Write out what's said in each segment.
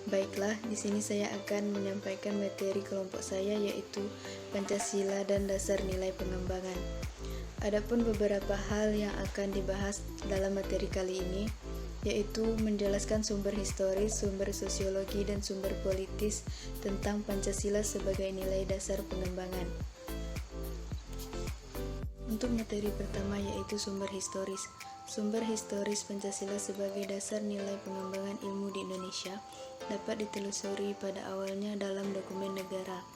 Baiklah, di sini saya akan menyampaikan materi kelompok saya, yaitu Pancasila dan Dasar Nilai Pengembangan. Adapun beberapa hal yang akan dibahas dalam materi kali ini, yaitu menjelaskan sumber historis, sumber sosiologi, dan sumber politis tentang Pancasila sebagai nilai dasar pengembangan. Untuk materi pertama, yaitu sumber historis. Sumber historis Pancasila sebagai dasar nilai pengembangan ilmu di Indonesia dapat ditelusuri pada awalnya dalam dokumen negara,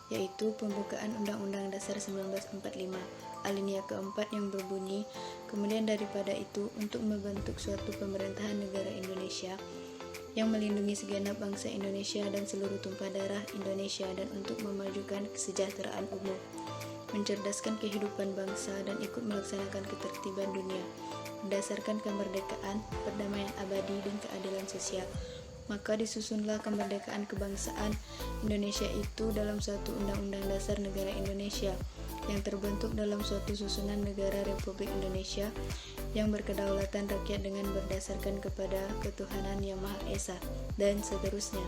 yaitu pembukaan Undang-Undang Dasar 1945, alinea keempat yang berbunyi, kemudian daripada itu untuk membentuk suatu pemerintahan negara Indonesia yang melindungi segenap bangsa Indonesia dan seluruh tumpah darah Indonesia dan untuk memajukan kesejahteraan umum, mencerdaskan kehidupan bangsa dan ikut melaksanakan ketertiban dunia, berdasarkan kemerdekaan, perdamaian abadi, dan keadilan sosial. Maka disusunlah kemerdekaan kebangsaan Indonesia itu dalam suatu Undang-Undang Dasar Negara Indonesia yang terbentuk dalam suatu susunan negara Republik Indonesia yang berkedaulatan rakyat dengan berdasarkan kepada ketuhanan Yang Maha Esa, dan seterusnya.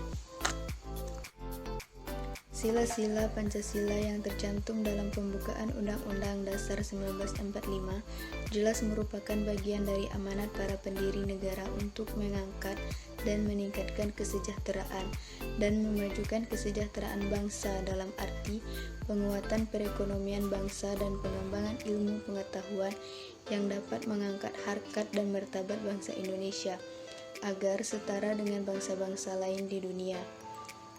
Sila-sila Pancasila yang tercantum dalam pembukaan Undang-Undang Dasar 1945 jelas merupakan bagian dari amanat para pendiri negara untuk mengangkat dan meningkatkan kesejahteraan dan memajukan kesejahteraan bangsa dalam arti penguatan perekonomian bangsa dan pengembangan ilmu pengetahuan yang dapat mengangkat harkat dan martabat bangsa Indonesia agar setara dengan bangsa-bangsa lain di dunia.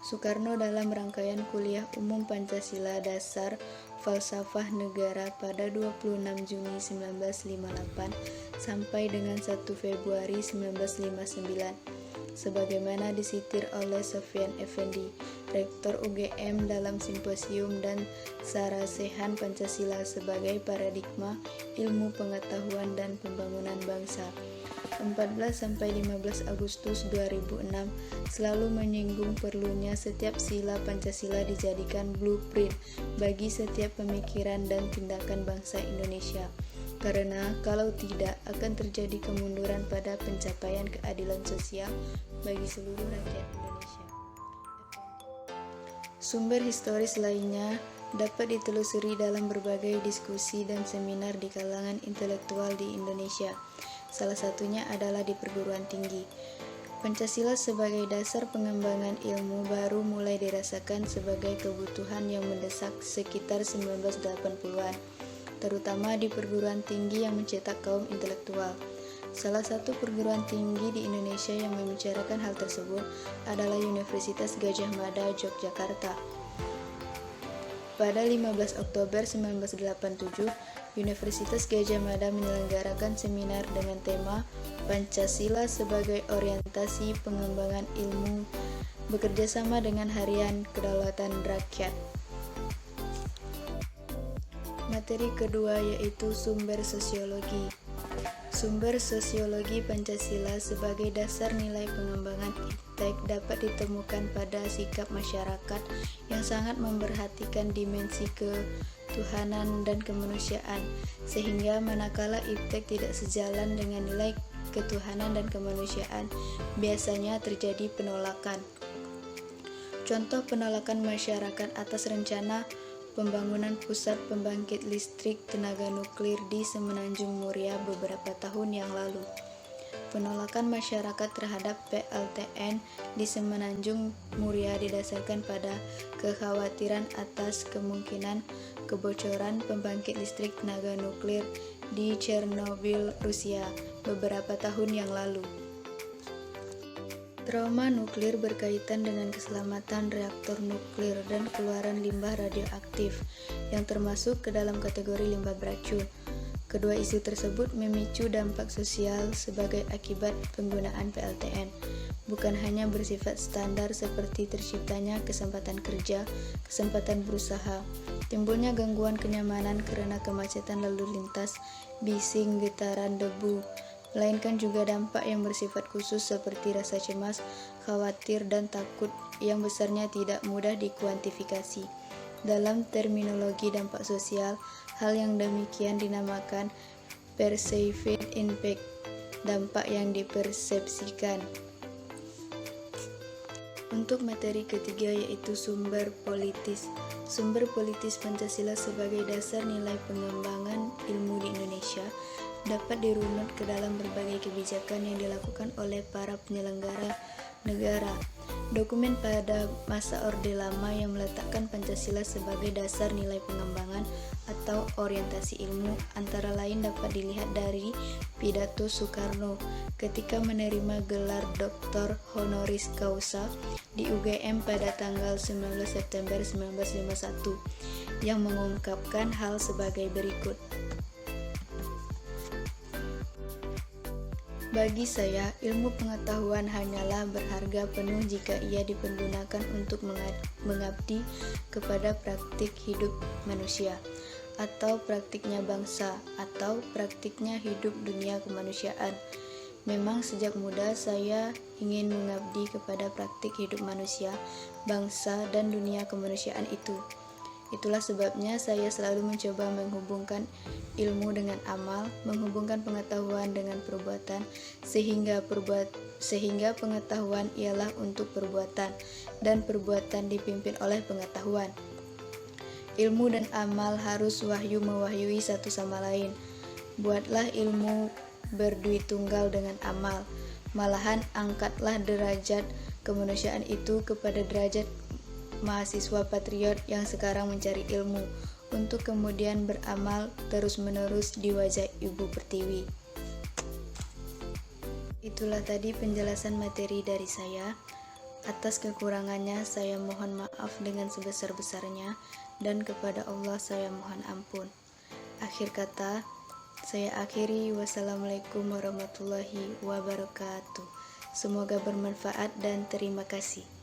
Soekarno dalam rangkaian kuliah umum Pancasila Dasar Falsafah Negara pada 26 Juni 1958 sampai dengan 1 Februari 1959, sebagaimana disitir oleh Sofyan Effendi, Rektor UGM dalam Simposium dan Sarasehan Pancasila sebagai Paradigma Ilmu Pengetahuan dan Pembangunan Bangsa, 14-15 Agustus 2006, selalu menyinggung perlunya setiap sila Pancasila dijadikan blueprint bagi setiap pemikiran dan tindakan bangsa Indonesia, karena kalau tidak akan terjadi kemunduran pada pencapaian keadilan sosial bagi seluruh rakyat Indonesia. Sumber historis lainnya dapat ditelusuri dalam berbagai diskusi dan seminar di kalangan intelektual di Indonesia. Salah satunya adalah di perguruan tinggi. Pancasila sebagai dasar pengembangan ilmu baru mulai dirasakan sebagai kebutuhan yang mendesak sekitar 1980-an, terutama di perguruan tinggi yang mencetak kaum intelektual. Salah satu perguruan tinggi di Indonesia yang membicarakan hal tersebut adalah Universitas Gadjah Mada, Yogyakarta. Pada 15 Oktober 1987, Universitas Gadjah Mada menyelenggarakan seminar dengan tema Pancasila sebagai Orientasi Pengembangan Ilmu bekerjasama dengan Harian Kedaulatan Rakyat. Materi kedua yaitu sumber sosiologi. Sumber sosiologi Pancasila sebagai dasar nilai pengembangan iptek dapat ditemukan pada sikap masyarakat yang sangat memperhatikan dimensi ketuhanan dan kemanusiaan, sehingga manakala iptek tidak sejalan dengan nilai ketuhanan dan kemanusiaan, biasanya terjadi penolakan. Contoh penolakan masyarakat atas rencana pembangunan pusat pembangkit listrik tenaga nuklir di Semenanjung Muria beberapa tahun yang lalu. Penolakan masyarakat terhadap PLTN di Semenanjung Muria didasarkan pada kekhawatiran atas kemungkinan kebocoran pembangkit listrik tenaga nuklir di Chernobyl, Rusia beberapa tahun yang lalu. Trauma nuklir berkaitan dengan keselamatan reaktor nuklir dan keluaran limbah radioaktif yang termasuk ke dalam kategori limbah beracun. Kedua isu tersebut memicu dampak sosial sebagai akibat penggunaan PLTN, bukan hanya bersifat standar seperti terciptanya kesempatan kerja, kesempatan berusaha, timbulnya gangguan kenyamanan karena kemacetan lalu lintas, bising, getaran, debu, melainkan juga dampak yang bersifat khusus seperti rasa cemas, khawatir, dan takut yang besarnya tidak mudah dikuantifikasi. Dalam terminologi dampak sosial, hal yang demikian dinamakan perceived impact. dampak yang dipersepsikan. Untuk materi ketiga yaitu sumber politis. Sumber politis Pancasila sebagai dasar nilai pengembangan ilmu di Indonesia dapat dirunut ke dalam berbagai kebijakan yang dilakukan oleh para penyelenggara negara. Dokumen pada masa Orde Lama yang meletakkan Pancasila sebagai dasar nilai pengembangan atau orientasi ilmu antara lain dapat dilihat dari pidato Soekarno ketika menerima gelar Doktor Honoris Causa di UGM pada tanggal 19 September 1951 yang mengungkapkan hal sebagai berikut. Bagi saya, ilmu pengetahuan hanyalah berharga penuh jika ia dipergunakan untuk mengabdi kepada praktik hidup manusia, atau praktiknya bangsa, atau praktiknya hidup dunia kemanusiaan. Memang sejak muda saya ingin mengabdi kepada praktik hidup manusia, bangsa, dan dunia kemanusiaan itu. Itulah sebabnya saya selalu mencoba menghubungkan ilmu dengan amal, menghubungkan pengetahuan dengan perbuatan, sehingga pengetahuan ialah untuk perbuatan, dan perbuatan dipimpin oleh pengetahuan. Ilmu dan amal harus wahyu mewahyui satu sama lain. Buatlah ilmu berdui tunggal dengan amal. Malahan angkatlah derajat kemanusiaan itu kepada derajat mahasiswa patriot yang sekarang mencari ilmu untuk kemudian beramal terus-menerus di wajah Ibu Pertiwi. Itulah tadi penjelasan materi dari saya. Atas kekurangannya saya mohon maaf dengan sebesar-besarnya, dan kepada Allah saya mohon ampun. Akhir kata, saya akhiri. Wassalamualaikum warahmatullahi wabarakatuh. Semoga bermanfaat dan terima kasih.